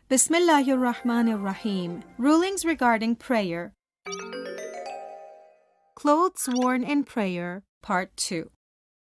Bismillahirrahmanirrahim. Rulings regarding prayer. Clothes worn in prayer, Part 2.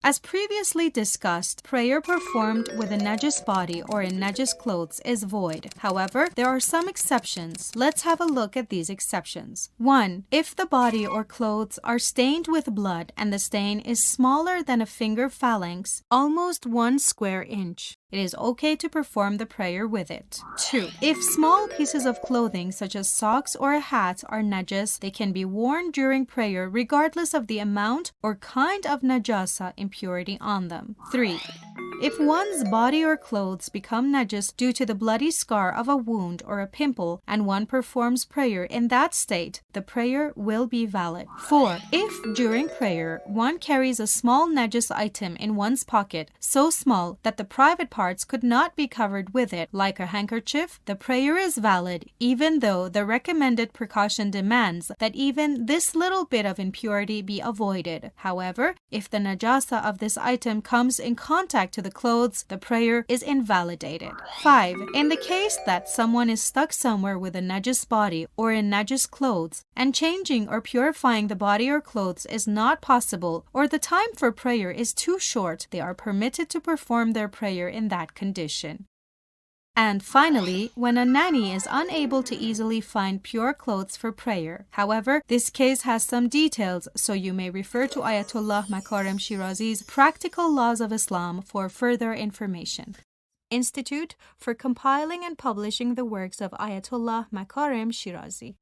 As previously discussed, prayer performed with a najis body or in najis clothes is void. However, there are some exceptions. Let's have a look at these exceptions. 1. If the body or clothes are stained with blood and the stain is smaller than a finger phalanx, almost 1 square inch, it is okay to perform the prayer with it. 2. If small pieces of clothing such as socks or a hat are najis, they can be worn during prayer regardless of the amount or kind of Najāsa impurity on them. 3. If one's body or clothes become najis due to the bloody scar of a wound or a pimple and one performs prayer in that state, the prayer will be valid. 4. If during prayer one carries a small najis item in one's pocket, so small that the private parts could not be covered with it, like a handkerchief, the prayer is valid even though the recommended precaution demands that even this little bit of impurity be avoided. However, if the Najāsa of this item comes in contact to the clothes, the prayer is invalidated. 5. In the case that someone is stuck somewhere with a najis body or in najis clothes, and changing or purifying the body or clothes is not possible, or the time for prayer is too short, they are permitted to perform their prayer in that condition. And finally, when a nanny is unable to easily find pure clothes for prayer. However, this case has some details, so you may refer to Ayatollah Makarem Shirazi's Practical Laws of Islam for further information. Institute for compiling and publishing the works of Ayatollah Makarem Shirazi.